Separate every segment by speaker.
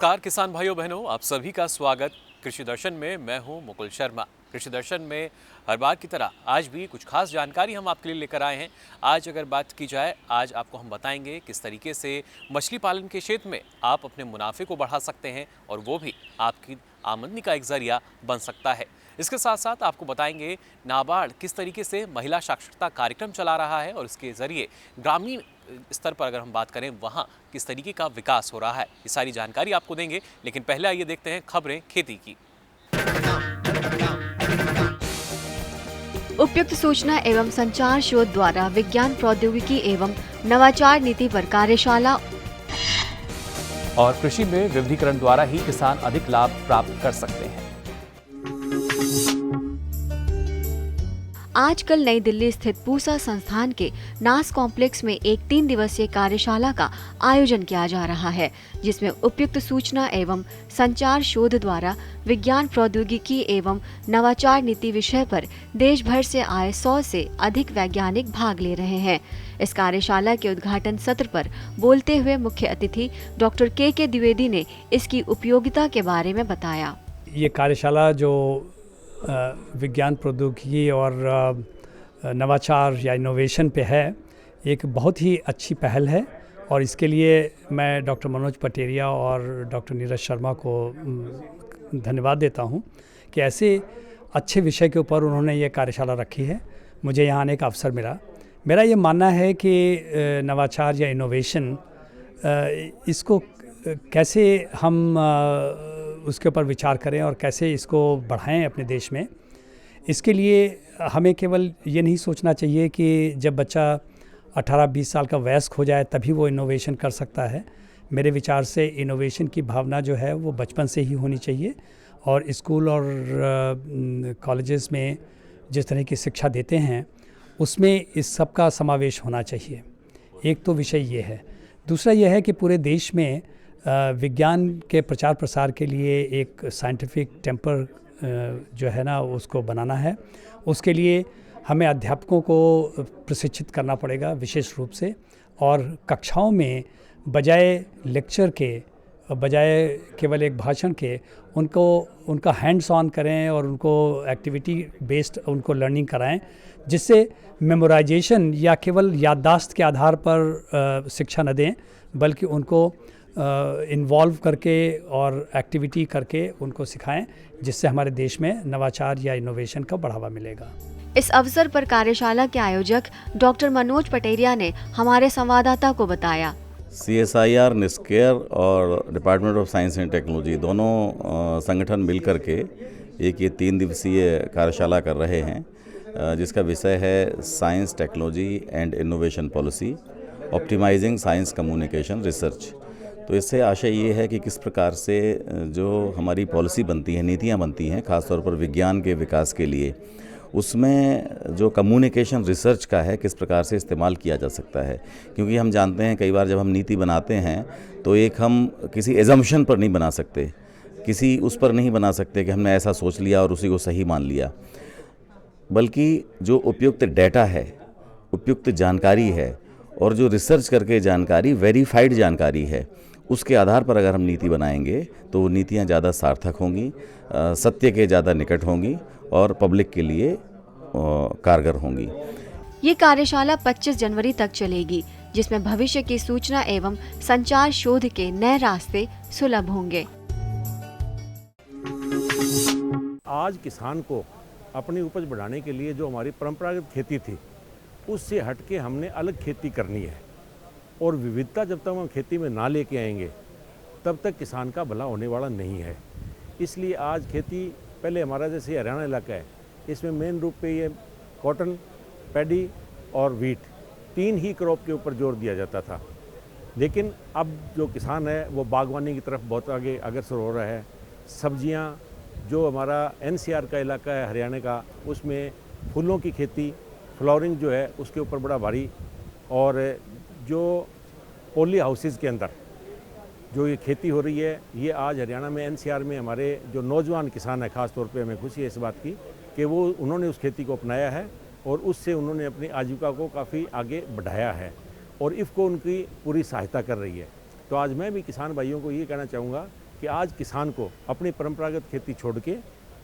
Speaker 1: नमस्कार किसान भाइयों बहनों, आप सभी का स्वागत कृषि दर्शन में। मैं हूं मुकुल शर्मा। कृषि दर्शन में हर बार की तरह आज भी कुछ खास जानकारी हम आपके लिए लेकर आए हैं। आज अगर बात की जाए, आज आपको हम बताएंगे किस तरीके से मछली पालन के क्षेत्र में आप अपने मुनाफे को बढ़ा सकते हैं और वो भी आपकी आमदनी का एक जरिया बन सकता है। इसके साथ साथ आपको बताएंगे नाबार्ड किस तरीके से महिला साक्षरता कार्यक्रम चला रहा है और इसके जरिए ग्रामीण स्तर पर अगर हम बात करें वहाँ किस तरीके का विकास हो रहा है। ये सारी जानकारी आपको देंगे, लेकिन पहले आइए देखते हैं खबरें खेती की।
Speaker 2: उपयुक्त सूचना एवं संचार शोध द्वारा विज्ञान प्रौद्योगिकी एवं नवाचार नीति पर कार्यशाला
Speaker 1: और कृषि में विविधीकरण द्वारा ही किसान अधिक लाभ प्राप्त कर सकते हैं।
Speaker 2: आजकल नई दिल्ली स्थित पूसा संस्थान के नास कॉम्प्लेक्स में एक 3 दिवसीय कार्यशाला का आयोजन किया जा रहा है, जिसमें उपयुक्त सूचना एवं संचार शोध द्वारा विज्ञान प्रौद्योगिकी एवं नवाचार नीति विषय पर देश भर से आए 100 से अधिक वैज्ञानिक भाग ले रहे हैं। इस कार्यशाला के उद्घाटन सत्र पर बोलते हुए मुख्य अतिथि डॉक्टर के द्विवेदी ने इसकी उपयोगिता के बारे में बताया।
Speaker 3: ये कार्यशाला जो विज्ञान प्रौद्योगिकी और नवाचार या इनोवेशन पे है, एक बहुत ही अच्छी पहल है और इसके लिए मैं डॉक्टर मनोज पटेरिया और डॉक्टर नीरज शर्मा को धन्यवाद देता हूँ कि ऐसे अच्छे विषय के ऊपर उन्होंने ये कार्यशाला रखी है। मुझे यहाँ आने का अवसर मिला। मेरा ये मानना है कि नवाचार या इनोवेशन इसको कैसे हम उसके ऊपर विचार करें और कैसे इसको बढ़ाएं अपने देश में। इसके लिए हमें केवल ये नहीं सोचना चाहिए कि जब बच्चा 18-20 साल का वयस्क हो जाए तभी वो इनोवेशन कर सकता है। मेरे विचार से इनोवेशन की भावना जो है वो बचपन से ही होनी चाहिए और स्कूल और कॉलेजेस में जिस तरह की शिक्षा देते हैं उसमें इस सब का समावेश होना चाहिए। एक तो विषय ये है। दूसरा यह है कि पूरे देश में विज्ञान के प्रचार प्रसार के लिए एक साइंटिफिक टेम्पर जो है ना उसको बनाना है। उसके लिए हमें अध्यापकों को प्रशिक्षित करना पड़ेगा विशेष रूप से, और कक्षाओं में बजाय लेक्चर के, बजाय केवल एक भाषण के, उनका हैंड्स ऑन करें और उनको एक्टिविटी बेस्ड उनको लर्निंग कराएं, जिससे मेमोराइजेशन या केवल याददाश्त के आधार पर शिक्षा न दें, बल्कि उनको इन्वॉल्व करके और एक्टिविटी करके उनको सिखाएं, जिससे हमारे देश में नवाचार या इनोवेशन का बढ़ावा मिलेगा।
Speaker 2: इस अवसर पर कार्यशाला के आयोजक डॉक्टर मनोज पटेरिया ने हमारे संवाददाता को बताया।
Speaker 4: CSIR, निस्केयर और department of science and technology दोनों संगठन मिलकर के एक ये 3 दिवसीय कार्यशाला कर रहे हैं, जिसका विषय है science, technology and innovation policy, optimising science communication research. तो इससे आशय ये है कि किस प्रकार से जो हमारी पॉलिसी बनती है, नीतियाँ बनती हैं, ख़ासतौर पर विज्ञान के विकास के लिए, उसमें जो कम्युनिकेशन रिसर्च का है किस प्रकार से इस्तेमाल किया जा सकता है। क्योंकि हम जानते हैं कई बार जब हम नीति बनाते हैं तो एक हम किसी एजम्पशन पर नहीं बना सकते, किसी उस पर नहीं बना सकते कि हमने ऐसा सोच लिया और उसी को सही मान लिया, बल्कि जो उपयुक्त डेटा है, उपयुक्त जानकारी है और जो रिसर्च करके जानकारी, वेरीफाइड जानकारी है, उसके आधार पर अगर हम नीति बनाएंगे तो वो नीतियाँ ज़्यादा सार्थक होंगी, सत्य के ज़्यादा निकट होंगी और पब्लिक के लिए कारगर होंगी।
Speaker 2: ये कार्यशाला 25 जनवरी तक चलेगी, जिसमें भविष्य की सूचना एवं संचार शोध के नए रास्ते सुलभ होंगे।
Speaker 5: आज किसान को अपनी उपज बढ़ाने के लिए जो हमारी परंपरागत खेती थी उससे हटके हमने अलग खेती करनी है, और विविधता जब तक हम खेती में ना लेके आएंगे तब तक किसान का भला होने वाला नहीं है। इसलिए आज खेती, पहले हमारा जैसे हरियाणा इलाका है, इसमें मेन रूप पे ये कॉटन, पैडी और वीट 3 ही क्रॉप के ऊपर जोर दिया जाता था। लेकिन अब जो किसान है वो बागवानी की तरफ बहुत आगे अग्रसर हो रहा है। सब्जियां, जो हमारा NCR का इलाका है हरियाणा का, उसमें फूलों की खेती, फ्लावरिंग जो है उसके ऊपर बड़ा भारी, और जो पॉली हाउसेस के अंदर जो ये खेती हो रही है, ये आज हरियाणा में NCR में हमारे जो नौजवान किसान है, ख़ास तौर पे हमें खुशी है इस बात की कि वो उन्होंने उस खेती को अपनाया है और उससे उन्होंने अपनी आजीविका को काफ़ी आगे बढ़ाया है, और इफ़को उनकी पूरी सहायता कर रही है। तो आज मैं भी किसान भाइयों को ये कहना चाहूँगा कि आज किसान को अपनी परंपरागत खेती छोड़ के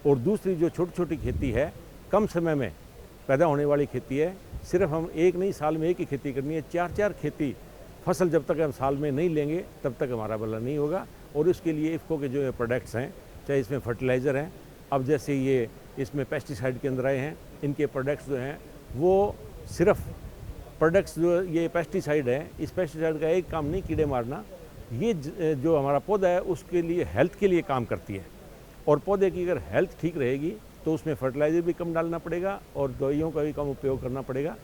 Speaker 5: और दूसरी जो छोटी छोटी खेती है, कम समय में पैदा होने वाली खेती है, सिर्फ हम एक नहीं साल में एक ही खेती करनी है, 4-4 खेती फसल जब तक हम साल में नहीं लेंगे तब तक हमारा भला नहीं होगा। और उसके लिए इफ़को के जो प्रोडक्ट्स हैं, चाहे इसमें फर्टिलाइज़र हैं, अब जैसे ये इसमें पेस्टिसाइड के अंदर आए हैं, इनके प्रोडक्ट्स जो हैं वो सिर्फ प्रोडक्ट्स जो ये पेस्टिसाइड है, इस पेस्टिसाइड का एक काम नहीं कीड़े मारना, ये जो हमारा पौधा है उसके लिए हेल्थ के लिए काम करती है। और पौधे की अगर हेल्थ ठीक रहेगी तो उसमें फर्टिलाइज़र भी कम डालना पड़ेगा और दवाइयों का भी कम उपयोग करना पड़ेगा।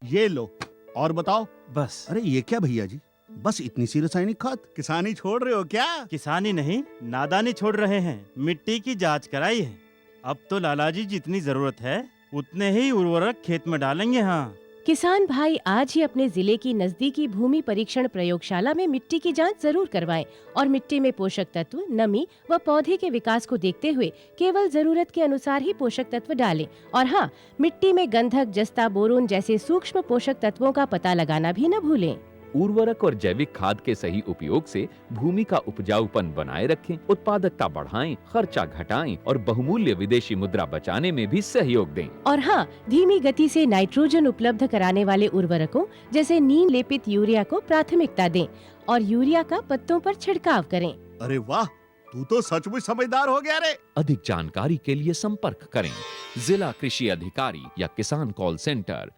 Speaker 6: ये लो और बताओ।
Speaker 7: बस।
Speaker 6: अरे ये क्या भैया जी, बस इतनी सी रासायनिक खाद? किसानी छोड़ रहे हो क्या?
Speaker 7: किसानी नहीं, नादानी छोड़ रहे हैं। मिट्टी की जांच कराई है। अब तो लालाजी जितनी जरूरत है उतने ही उर्वरक खेत में डालेंगे। हाँ,
Speaker 8: किसान भाई आज ही अपने जिले की नजदीकी भूमि परीक्षण प्रयोगशाला में मिट्टी की जांच जरूर करवाएं और मिट्टी में पोषक तत्व, नमी व पौधे के विकास को देखते हुए केवल जरूरत के अनुसार ही पोषक तत्व डालें। और हाँ, मिट्टी में गंधक, जस्ता, बोरोन जैसे सूक्ष्म पोषक तत्वों का पता लगाना भी न भूलें।
Speaker 9: उर्वरक और जैविक खाद के सही उपयोग से भूमि का उपजाऊपन बनाए रखें, उत्पादकता बढ़ाएं, खर्चा घटाएं और बहुमूल्य विदेशी मुद्रा बचाने में भी सहयोग दें।
Speaker 8: और हाँ, धीमी गति से नाइट्रोजन उपलब्ध कराने वाले उर्वरकों जैसे नीम लेपित यूरिया को प्राथमिकता दें और यूरिया का पत्तों पर छिड़काव करें।
Speaker 6: अरे वाह, तू तो सचमुच समझदार हो गया रे।
Speaker 9: अधिक जानकारी के लिए संपर्क करें जिला कृषि अधिकारी या किसान कॉल सेंटर।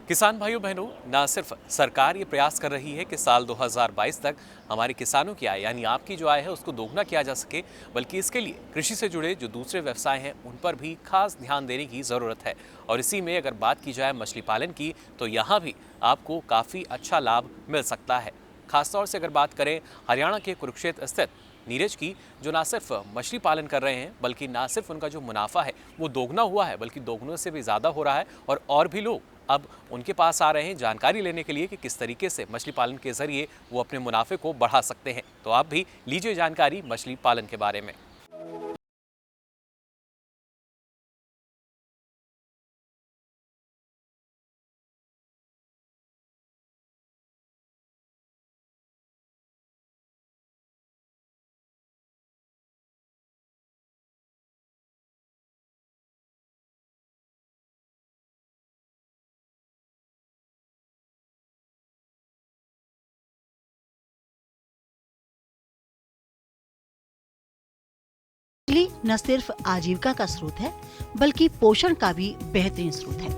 Speaker 1: किसान भाइयों बहनों, ना सिर्फ सरकार ये प्रयास कर रही है कि साल 2022 तक हमारे किसानों की आय यानी आपकी जो आय है उसको दोगुना किया जा सके, बल्कि इसके लिए कृषि से जुड़े जो दूसरे व्यवसाय हैं उन पर भी खास ध्यान देने की ज़रूरत है। और इसी में अगर बात की जाए मछली पालन की, तो यहाँ भी आपको काफ़ी अच्छा लाभ मिल सकता है। खासतौर से अगर बात करें हरियाणा के कुरुक्षेत्र स्थित नीरज की, जो ना सिर्फ मछली पालन कर रहे हैं बल्कि ना सिर्फ उनका जो मुनाफा है वो दोगुना हुआ है, बल्कि दोगुने से भी ज़्यादा हो रहा है। और भी लोग अब उनके पास आ रहे हैं जानकारी लेने के लिए कि किस तरीके से मछली पालन के जरिए वो अपने मुनाफे को बढ़ा सकते हैं। तो आप भी लीजिए जानकारी मछली पालन के बारे में।
Speaker 10: मछली न सिर्फ आजीविका का स्रोत है बल्कि पोषण का भी बेहतरीन स्रोत है।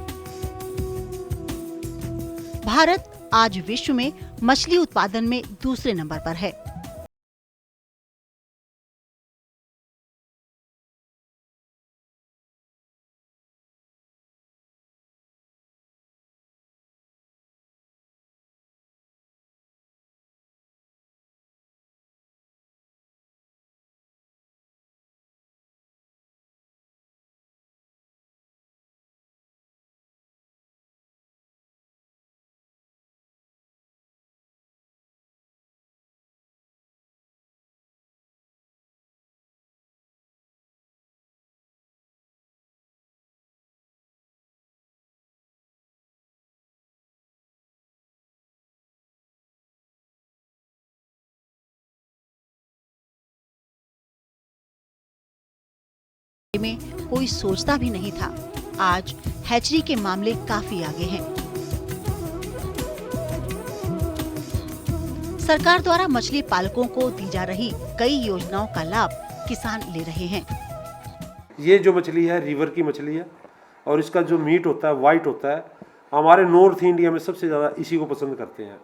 Speaker 10: भारत आज विश्व में मछली उत्पादन में दूसरे नंबर पर है। में कोई सोचता भी नहीं था। आज हैचरी के मामले काफी आगे हैं। सरकार द्वारा मछली पालकों को दी जा रही कई योजनाओं का लाभ किसान ले रहे हैं।
Speaker 11: ये जो मछली है रिवर की मछली है और इसका जो मीट होता है वाइट होता है। हमारे नॉर्थ इंडिया में सबसे ज़्यादा इसी को पसंद करते हैं।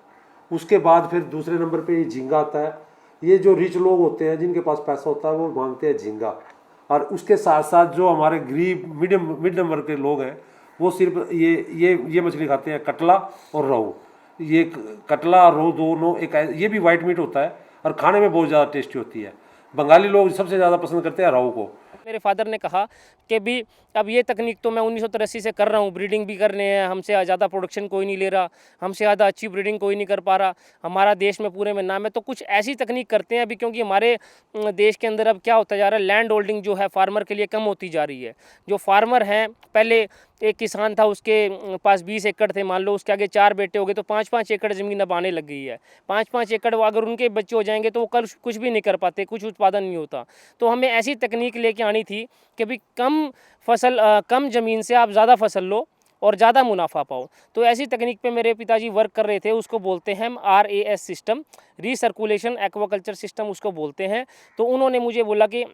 Speaker 11: उसके बाद फिर दूसरे नंबर पे ये झींगा आता है। ये जो रिच लोग होते हैं जिनके पास पैसा होता है वो मांगते हैं झींगा। और उसके साथ साथ जो हमारे गरीब मिड नंबर के लोग हैं वो सिर्फ ये मछली खाते हैं, कटला और रोहू। ये कटला और रोहू दोनों एक, ये भी वाइट मीट होता है और खाने में बहुत ज़्यादा टेस्टी होती है। बंगाली लोग सबसे ज़्यादा पसंद करते हैं रोहू को।
Speaker 12: मेरे फादर ने कहा कि भी अब ये तकनीक तो मैं 1983 से कर रहा हूँ, ब्रीडिंग भी कर रहे हैं, हमसे ज़्यादा प्रोडक्शन कोई नहीं ले रहा, हमसे ज़्यादा अच्छी ब्रीडिंग कोई नहीं कर पा रहा, हमारा देश में पूरे में नाम है, तो कुछ ऐसी तकनीक करते हैं अभी, क्योंकि हमारे देश के अंदर अब क्या होता जा रहा है, लैंड होल्डिंग जो है फार्मर के लिए कम होती जा रही है। जो फार्मर हैं, पहले एक किसान था, उसके पास 20 एकड़ थे, मान लो उसके आगे 4 बेटे हो गए तो 5-5 एकड़ ज़मीन अब आने लग गई है। 5-5 एकड़ अगर उनके बच्चे हो जाएंगे तो वो कल कुछ भी नहीं कर पाते, कुछ उत्पादन नहीं होता। तो हमें ऐसी तकनीक लेके आनी थी कि भाई कम ज़मीन से आप ज़्यादा फसल लो और ज़्यादा मुनाफा पाओ। तो ऐसी तकनीक पे मेरे पिताजी वर्क कर रहे थे, उसको बोलते हैं हम RAS system, recirculation aquaculture system उसको बोलते हैं। तो उन्होंने मुझे बोला कि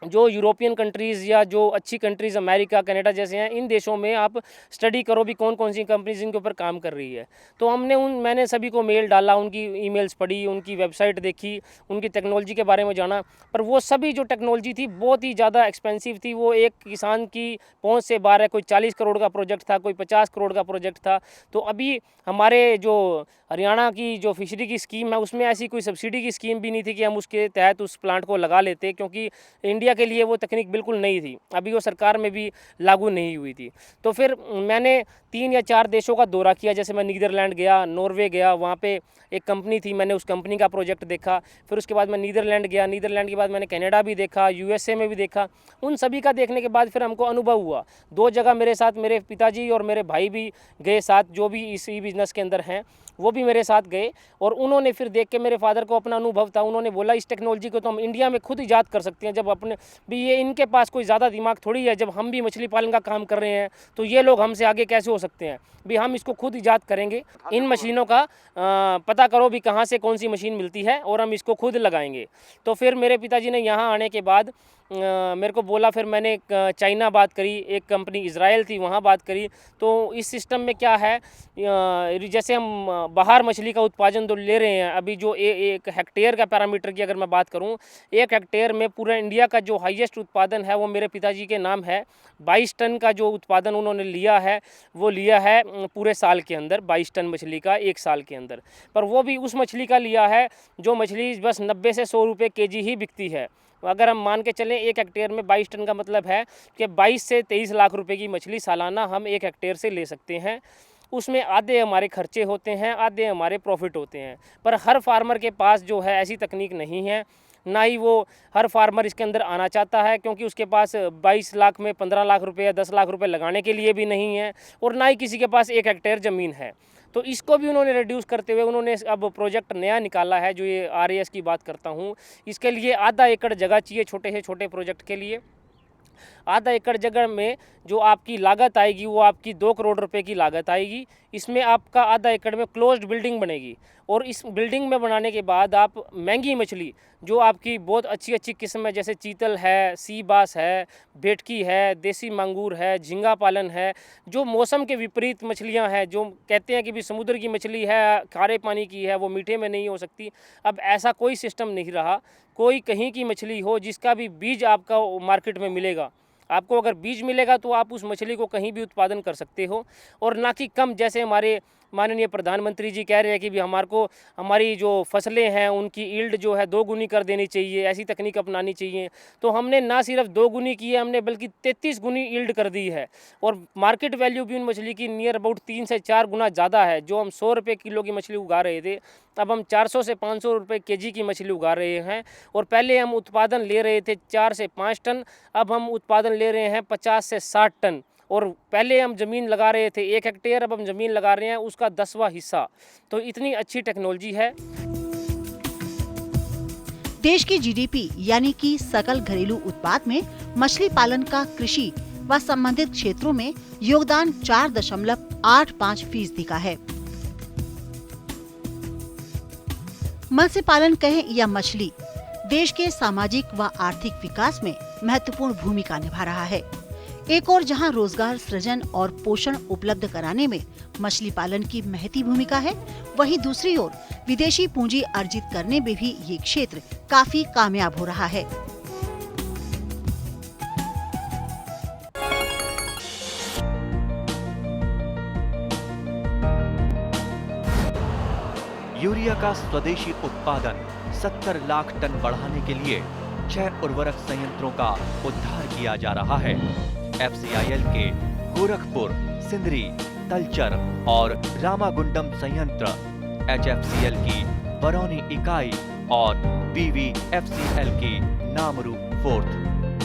Speaker 12: जो यूरोपियन कंट्रीज़ या जो अच्छी कंट्रीज़ अमेरिका, कनाडा जैसे हैं, इन देशों में आप स्टडी करो भी कौन कौन सी कंपनीज इनके ऊपर काम कर रही है। तो मैंने सभी को मेल डाला, उनकी ईमेल्स पढ़ी, उनकी वेबसाइट देखी, उनकी टेक्नोलॉजी के बारे में जाना, पर वो सभी जो टेक्नोलॉजी थी बहुत ही ज़्यादा एक्सपेंसिव थी। वो एक किसान की पहुँच से बाहर है, कोई 40 करोड़ का प्रोजेक्ट था, कोई 50 करोड़ का प्रोजेक्ट था। तो अभी हमारे जो हरियाणा की जो फिशरी की स्कीम है उसमें ऐसी कोई सब्सिडी की स्कीम भी नहीं थी कि हम उसके तहत उस प्लांट को लगा लेते, क्योंकि इंडिया के लिए वो तकनीक बिल्कुल नई थी, अभी वो सरकार में भी लागू नहीं हुई थी। तो फिर मैंने 3 या 4 देशों का दौरा किया, जैसे मैं नीदरलैंड गया, नॉर्वे गया, वहाँ पे एक कंपनी थी, मैंने उस कंपनी का प्रोजेक्ट देखा। फिर उसके बाद मैं नीदरलैंड गया, नीदरलैंड के बाद मैंने कनाडा भी देखा, USA में भी देखा। उन सभी का देखने के बाद फिर हमको अनुभव हुआ। 2 जगह मेरे साथ मेरे पिताजी और मेरे भाई भी गए साथ, जो भी इसी बिज़नेस के अंदर हैं वो भी मेरे साथ गए, और उन्होंने फिर देख के, मेरे फादर को अपना अनुभव था, उन्होंने बोला इस टेक्नोलॉजी को तो हम इंडिया में खुद ईजाद कर सकते हैं। जब अपने भी ये इनके पास कोई ज़्यादा दिमाग थोड़ी है, जब हम भी मछली पालन का काम कर रहे हैं तो ये लोग हमसे आगे कैसे हो सकते हैं, भी हम इसको खुद ईजाद करेंगे। इन मशीनों का पता करो भी कहाँ से कौन सी मशीन मिलती है और हम इसको खुद लगाएंगे। तो फिर मेरे पिताजी ने यहाँ आने के बाद मेरे को बोला, फिर मैंने चाइना बात करी, एक कंपनी इज़राइल थी वहाँ बात करी। तो इस सिस्टम में क्या है, जैसे हम बाहर मछली का उत्पादन तो ले रहे हैं, अभी जो एक हेक्टेयर का पैरामीटर की अगर मैं बात करूँ, 1 हेक्टेयर में पूरा इंडिया का जो हाईएस्ट उत्पादन है वो मेरे पिताजी के नाम है। 22 टन का जो उत्पादन उन्होंने लिया है वो लिया है पूरे साल के अंदर, 22 टन मछली का 1 साल के अंदर। पर वो भी उस मछली का लिया है जो मछली बस 90 से 100 रुपये केजी ही बिकती है। अगर हम मान के चलें 1 हेक्टेयर में 22 टन का मतलब है कि 22 से 23 लाख रुपए की मछली सालाना हम 1 हेक्टेयर से ले सकते हैं। उसमें आधे हमारे खर्चे होते हैं, आधे हमारे प्रॉफिट होते हैं। पर हर फार्मर के पास जो है ऐसी तकनीक नहीं है, ना ही वो हर फार्मर इसके अंदर आना चाहता है, क्योंकि उसके पास 22 लाख में 15 लाख रुपए या 10 लाख रुपए लगाने के लिए भी नहीं है, और ना ही किसी के पास 1 हेक्टेयर ज़मीन है। तो इसको भी उन्होंने रिड्यूस करते हुए उन्होंने अब प्रोजेक्ट नया निकाला है, जो ये RAS की बात करता हूँ। इसके लिए आधा एकड़ जगह चाहिए, छोटे से छोटे प्रोजेक्ट के लिए। आधा एकड़ जगह में जो आपकी लागत आएगी वो आपकी 2 करोड़ रुपए की लागत आएगी। इसमें आपका आधा एकड़ में क्लोज्ड बिल्डिंग बनेगी, और इस बिल्डिंग में बनाने के बाद आप महंगी मछली जो आपकी बहुत अच्छी किस्म है, जैसे चीतल है, सी बास है, भेटकी है, देसी मांगूर है, झींगा पालन है, जो मौसम के विपरीत मछलियां हैं, जो कहते हैं कि भी समुद्र की मछली है, खारे पानी की है, वो मीठे में नहीं हो सकती। अब ऐसा कोई सिस्टम नहीं रहा। कोई कहीं की मछली हो जिसका भी बीज आपका मार्केट में मिलेगा, आपको अगर बीज मिलेगा तो आप उस मछली को कहीं भी उत्पादन कर सकते हो, और ना कि कम, जैसे हमारे माननीय प्रधानमंत्री जी कह रहे हैं कि भी हमारी जो फसलें हैं उनकी ईल्ड जो है 2 गुनी कर देनी चाहिए, ऐसी तकनीक अपनानी चाहिए। तो हमने ना सिर्फ 2 गुनी की है, हमने बल्कि 33 गुनी ईल्ड कर दी है, और मार्केट वैल्यू भी उन मछली की नियर अबाउट 3 से 4 गुना ज़्यादा है। जो हम 100 रुपये किलो की मछली उगा रहे थे, अब हम 400 से 500 रुपये केजी की मछली उगा रहे हैं। और पहले हम उत्पादन ले रहे थे 4 से 5 टन, अब हम उत्पादन ले रहे हैं 50 से 60 टन। और पहले हम ज़मीन लगा रहे थे 1 हेक्टेयर, अब हम ज़मीन लगा रहे हैं उसका 10वां हिस्सा। तो इतनी अच्छी टेक्नोलॉजी है।
Speaker 10: देश की GDP यानी कि सकल घरेलू उत्पाद में मछली पालन का कृषि व संबंधित क्षेत्रों में योगदान 4.85% का है। मत्स्य पालन कहें या मछली, देश के सामाजिक व आर्थिक विकास में महत्वपूर्ण भूमिका निभा रहा है। एक और जहां रोजगार सृजन और पोषण उपलब्ध कराने में मछली पालन की महती भूमिका है, वहीं दूसरी ओर विदेशी पूंजी अर्जित करने में भी ये क्षेत्र काफी कामयाब हो रहा है।
Speaker 13: यूरिया का स्वदेशी उत्पादन 70 लाख टन बढ़ाने के लिए 6 उर्वरक संयंत्रों का उद्धार किया जा रहा है। FCIL के गोरखपुर, सिंदरी, तलचर और रामागुंडम संयंत्र, HFCL की बरौनी इकाई और BVFCL की नामरू फोर्थ।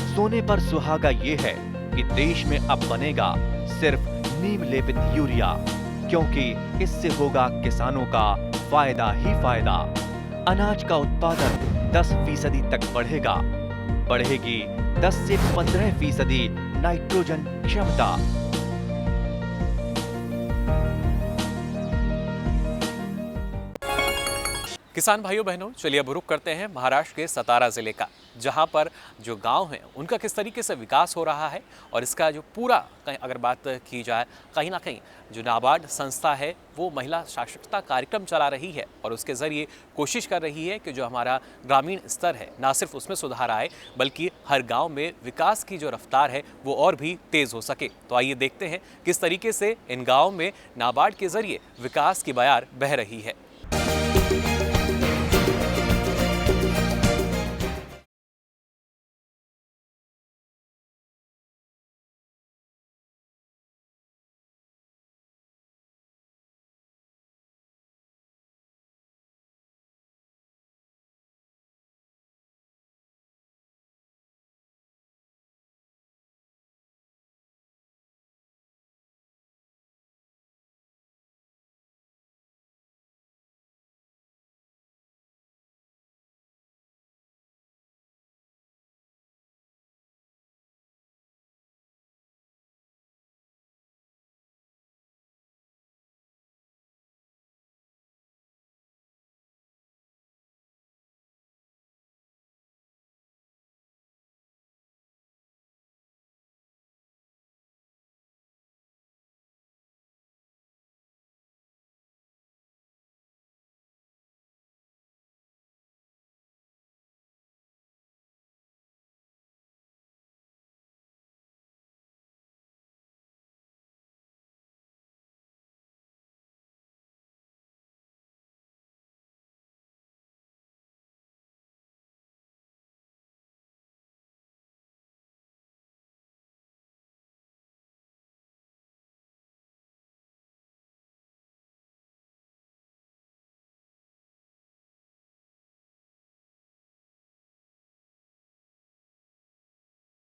Speaker 13: सोने पर सुहागा ये है कि देश में अब बनेगा सिर्फ नीम लेपित यूरिया, क्योंकि इससे होगा किसानों का फायदा ही फायदा। अनाज का उत्पादन 10% तक बढ़ेगा। बढ़ेगी 10 से 15% नाइट्रोजन क्षमता।
Speaker 1: किसान भाइयों बहनों, चलिए अब रुख करते हैं महाराष्ट्र के सतारा जिले का, जहां पर जो गांव हैं उनका किस तरीके से विकास हो रहा है और इसका जो पूरा अगर बात की जाए, कहीं ना कहीं जो नाबार्ड संस्था है वो महिला साक्षरता कार्यक्रम चला रही है और उसके ज़रिए कोशिश कर रही है कि जो हमारा ग्रामीण स्तर है ना सिर्फ उसमें सुधार आए बल्कि हर गाँव में विकास की जो रफ्तार है वो और भी तेज़ हो सके। तो आइए देखते हैं किस तरीके से इन गाँव में नाबार्ड के ज़रिए विकास की बयार बह रही है।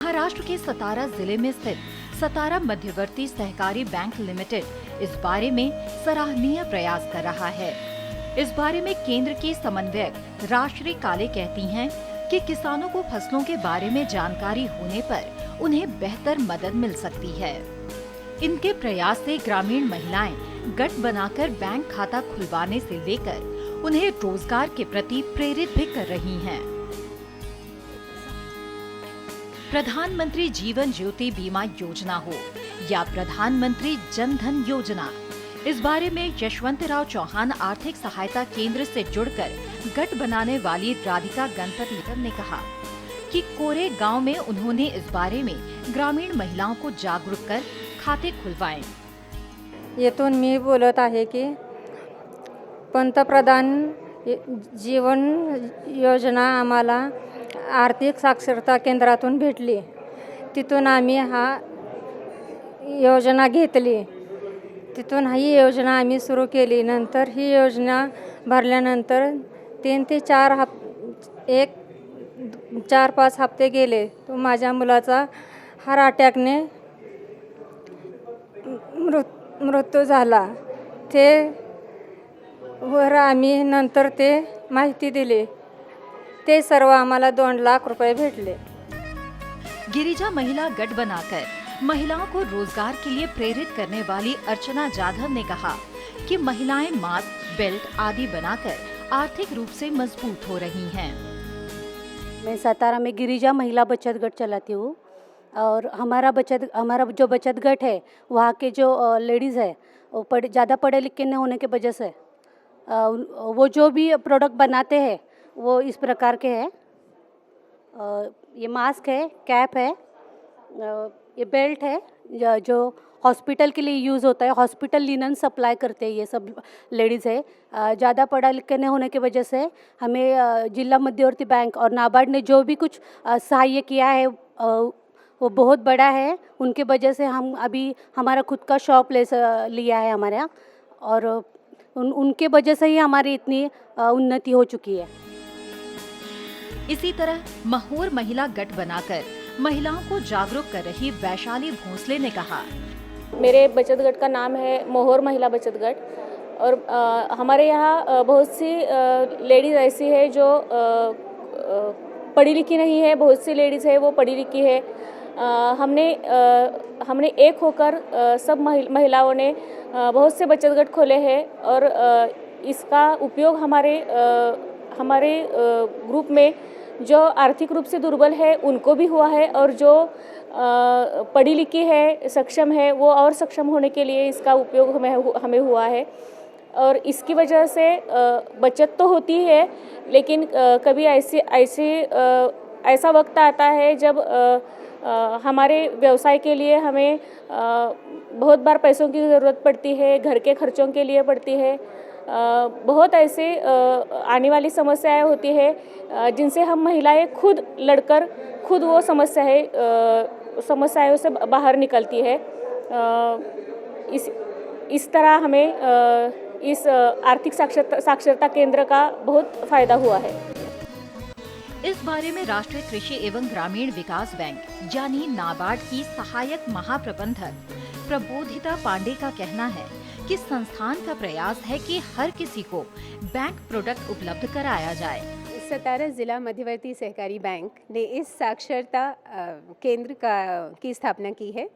Speaker 14: महाराष्ट्र के सतारा जिले में स्थित सतारा मध्यवर्ती सहकारी बैंक लिमिटेड इस बारे में सराहनीय प्रयास कर रहा है। इस बारे में केंद्र की समन्वयक राजश्री काले कहती हैं कि किसानों को फसलों के बारे में जानकारी होने पर उन्हें बेहतर मदद मिल सकती है। इनके प्रयास से ग्रामीण महिलाएं गठ बनाकर बैंक खाता खुलवाने से लेकर उन्हें रोजगार के प्रति प्रेरित भी कर रही हैं। प्रधानमंत्री जीवन ज्योति बीमा योजना हो या प्रधानमंत्री जन धन योजना, इस बारे में यशवंतराव चौहान आर्थिक सहायता केंद्र से जुड़कर गठ बनाने वाली राधिका गणपति ने कहा कि कोरे गांव में उन्होंने इस बारे में ग्रामीण महिलाओं को जागरूक कर खाते खुलवाए।
Speaker 15: येथून मी बोलत आहे की पंतप्रधान जीवन योजना आम्हाला आर्थिक साक्षरता केंद्रातून भेटली। तिथून आम्ही हा योजना घेतली। तिथून ही योजना आम्ही सुरू केली। नंतर ही योजना भरल्यानंतर 3 ते 4-5 हप्ते गेले तो माझ्या मुलाचा हार्ट अटॅकने मृत्यू झाला। ते वर आम्ही नंतर ते माहिती दिली। ते सर्व आम्हाला 2 लाख रुपए भेटले।
Speaker 14: गिरिजा महिला गठ बनाकर महिलाओं को रोजगार के लिए प्रेरित करने वाली अर्चना जाधव ने कहा कि महिलाएं मास्क, बेल्ट आदि बनाकर आर्थिक रूप से मजबूत हो रही हैं।
Speaker 16: मैं सतारा में गिरिजा महिला बचत गठ चलाती हूँ और हमारा जो बचत गठ है वहाँ के जो लेडीज़ है वो ज़्यादा पढ़े लिखे न होने के वजह से वो जो भी प्रोडक्ट बनाते हैं वो इस प्रकार के हैं। ये मास्क है, कैप है, ये बेल्ट है जो हॉस्पिटल के लिए यूज़ होता है, हॉस्पिटल लिनन सप्लाई करते हैं ये सब लेडीज़ है। ज़्यादा पढ़ा लिखा नहीं होने की वजह से हमें जिला मध्यवर्ती बैंक और नाबार्ड ने जो भी कुछ सहाय्य किया है वो बहुत बड़ा है। उनके वजह से हम अभी हमारा खुद का शॉप लिया है हमारे यहाँ, और उनके वजह से ही हमारी इतनी उन्नति हो चुकी है।
Speaker 14: इसी तरह महोर महिला गठ बनाकर महिलाओं को जागरूक कर रही वैशाली भोंसले ने कहा,
Speaker 17: मेरे बचत गट का नाम है मोहर महिला बचत गट, और हमारे यहाँ बहुत सी लेडीज़ ऐसी है जो पढ़ी लिखी नहीं है, बहुत सी लेडीज़ है वो पढ़ी लिखी है। हमने एक होकर सब महिलाओं ने बहुत से बचत गट खोले हैं, और इसका उपयोग हमारे ग्रुप में जो आर्थिक रूप से दुर्बल है उनको भी हुआ है, और जो पढ़ी लिखी है, सक्षम है, वो और सक्षम होने के लिए इसका उपयोग हमें हुआ है। और इसकी वजह से बचत तो होती है, लेकिन कभी ऐसा वक्त आता है जब हमारे व्यवसाय के लिए हमें बहुत बार पैसों की ज़रूरत पड़ती है, घर के खर्चों के लिए पड़ती है। बहुत ऐसे आने वाली समस्याएं होती है जिनसे हम महिलाएं खुद लड़कर खुद वो समस्याओं से बाहर निकलती है। इस तरह हमें इस आर्थिक साक्षरता केंद्र का बहुत फायदा हुआ है।
Speaker 14: इस बारे में राष्ट्रीय कृषि एवं ग्रामीण विकास बैंक यानी नाबार्ड की सहायक महाप्रबंधक प्रबोधिता पांडे का कहना है कि संस्थान का प्रयास है कि हर किसी को बैंक प्रोडक्ट उपलब्ध कराया जाए।
Speaker 18: सतारा जिला मध्यवर्ती सहकारी बैंक ने इस साक्षरता केंद्र की स्थापना की है।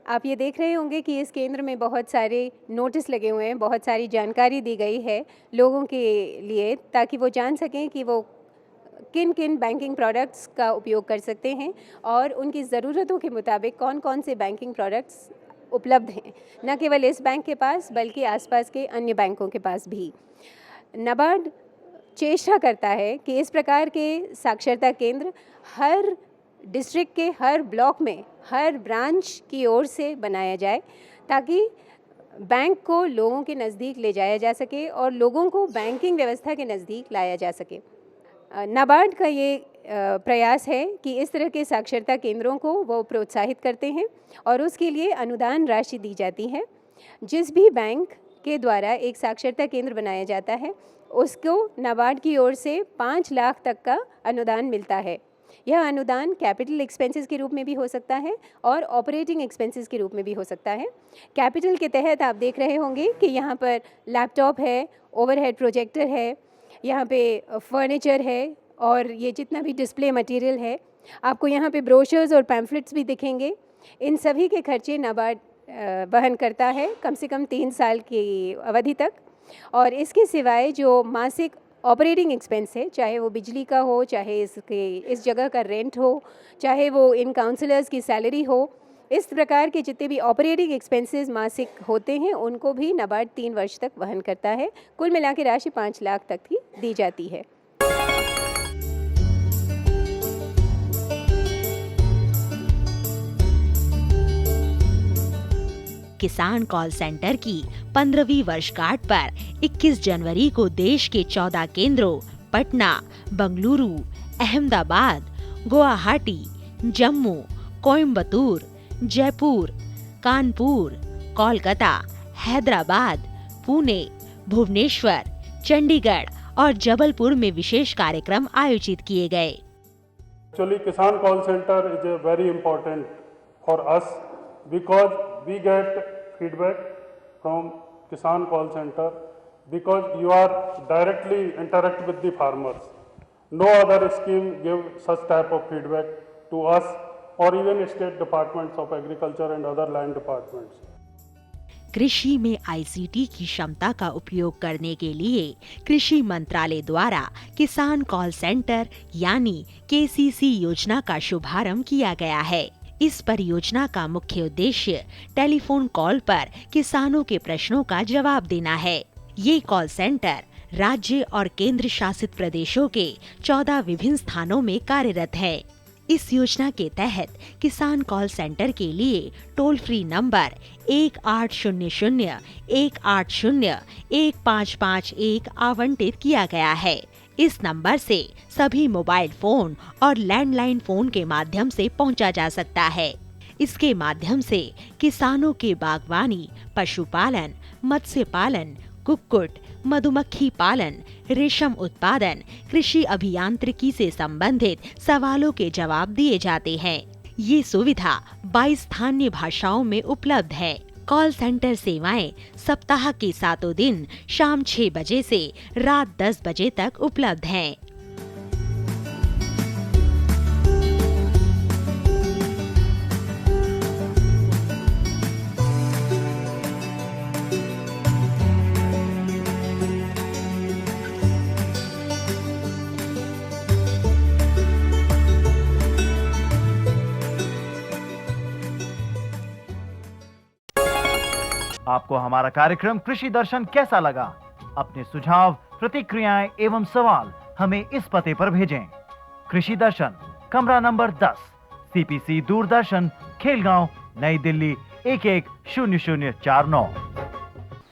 Speaker 18: आप ये देख रहे होंगे कि इस केंद्र में बहुत सारे नोटिस लगे हुए हैं, बहुत सारी जानकारी दी गई है लोगों के लिए, ताकि वो जान सकें कि वो किन किन बैंकिंग प्रोडक्ट्स का उपयोग कर सकते हैं और उनकी ज़रूरतों के मुताबिक कौन कौन से बैंकिंग प्रोडक्ट्स उपलब्ध हैं, न केवल इस बैंक के पास बल्कि आसपास के अन्य बैंकों के पास भी। नाबार्ड चेष्टा करता है कि इस प्रकार के साक्षरता केंद्र हर डिस्ट्रिक्ट के हर ब्लॉक में हर ब्रांच की ओर से बनाया जाए, ताकि बैंक को लोगों के नज़दीक ले जाया जा सके और लोगों को बैंकिंग व्यवस्था के नज़दीक लाया जा सके। नाबार्ड का ये प्रयास है कि इस तरह के साक्षरता केंद्रों को वो प्रोत्साहित करते हैं और उसके लिए अनुदान राशि दी जाती है। जिस भी बैंक के द्वारा एक साक्षरता केंद्र बनाया जाता है उसको नाबार्ड की ओर से 5 लाख तक का अनुदान मिलता है। यह अनुदान कैपिटल एक्सपेंसेस के रूप में भी हो सकता है और ऑपरेटिंग एक्सपेंसेस के रूप में भी हो सकता है। कैपिटल के तहत आप देख रहे होंगे कि यहाँ पर लैपटॉप है, ओवरहेड प्रोजेक्टर है, यहाँ पे फर्नीचर है और ये जितना भी डिस्प्ले मटेरियल है, आपको यहाँ पे ब्रोशर्स और पैम्फलेट्स भी दिखेंगे। इन सभी के खर्चे नाबार्ड वहन करता है कम से कम 3 साल की अवधि तक। और इसके सिवाय जो मासिक ऑपरेटिंग एक्सपेंस है, चाहे वो बिजली का हो, चाहे इस जगह का रेंट हो, चाहे वो इन काउंसलर्स की सैलरी हो, इस प्रकार के जितने भी ऑपरेटिंग एक्सपेंसेस मासिक होते हैं उनको भी नाबार्ड 3 वर्ष तक वहन करता है। कुल मिला के राशि 5 लाख तक की दी जाती है।
Speaker 19: किसान कॉल सेंटर की 15वीं वर्षगांठ पर 21 जनवरी को देश के 14 केंद्रों पटना, बंगलुरु, अहमदाबाद, गुवाहाटी, जम्मू, कोयम्बतूर, जयपुर, कानपुर, कोलकाता, हैदराबाद, पुणे, भुवनेश्वर, चंडीगढ़ और जबलपुर में विशेष कार्यक्रम आयोजित किए गए।
Speaker 20: Actually, Kisan Call Center is very important for us because we get feedback from Kisan Call Center because you are directly interact with the farmers. No other scheme give such type of feedback to us or even state departments of agriculture and other land departments.
Speaker 19: कृषि में ICT की क्षमता का उपयोग करने के लिए कृषि मंत्रालय द्वारा किसान कॉल सेंटर यानी केसीसी योजना का शुभारंभ किया गया है। इस परियोजना का मुख्य उद्देश्य टेलीफोन कॉल पर किसानों के प्रश्नों का जवाब देना है। ये कॉल सेंटर राज्य और केंद्र शासित प्रदेशों के 14 विभिन्न स्थानों में कार्यरत है। इस योजना के तहत किसान कॉल सेंटर के लिए टोल फ्री नंबर 1800-180-1551 आवंटित किया गया है। इस नंबर से सभी मोबाइल फोन और लैंडलाइन फोन के माध्यम से पहुंचा जा सकता है। इसके माध्यम से किसानों के बागवानी, पशुपालन, मत्स्य पालन, कुक्कुट, मधुमक्खी पालन, रेशम उत्पादन, कृषि अभियांत्रिकी से संबंधित सवालों के जवाब दिए जाते हैं। ये सुविधा 22 स्थानीय भाषाओं में उपलब्ध है। कॉल सेंटर सेवाएं सप्ताह के 7 दिन शाम 6 बजे से रात 10 बजे तक उपलब्ध हैं।
Speaker 21: आपको हमारा कार्यक्रम कृषि दर्शन कैसा लगा? अपने सुझाव, प्रतिक्रियाएं एवं सवाल हमें इस पते पर भेजें। कृषि दर्शन, कमरा नंबर 10, CPC दूरदर्शन, खेलगांव, नई दिल्ली 110049।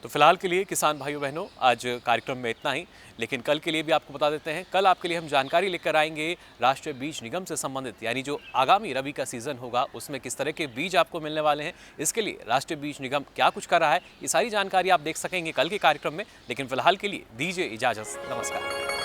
Speaker 1: तो फिलहाल के लिए किसान भाइयों बहनों, आज कार्यक्रम में इतना ही। लेकिन कल के लिए भी आपको बता देते हैं, कल आपके लिए हम जानकारी लेकर आएंगे राष्ट्रीय बीज निगम से संबंधित, यानी जो आगामी रबी का सीजन होगा उसमें किस तरह के बीज आपको मिलने वाले हैं, इसके लिए राष्ट्रीय बीज निगम क्या कुछ कर रहा है, ये सारी जानकारी आप देख सकेंगे कल के कार्यक्रम में। लेकिन फिलहाल के लिए दीजिए इजाजत, नमस्कार।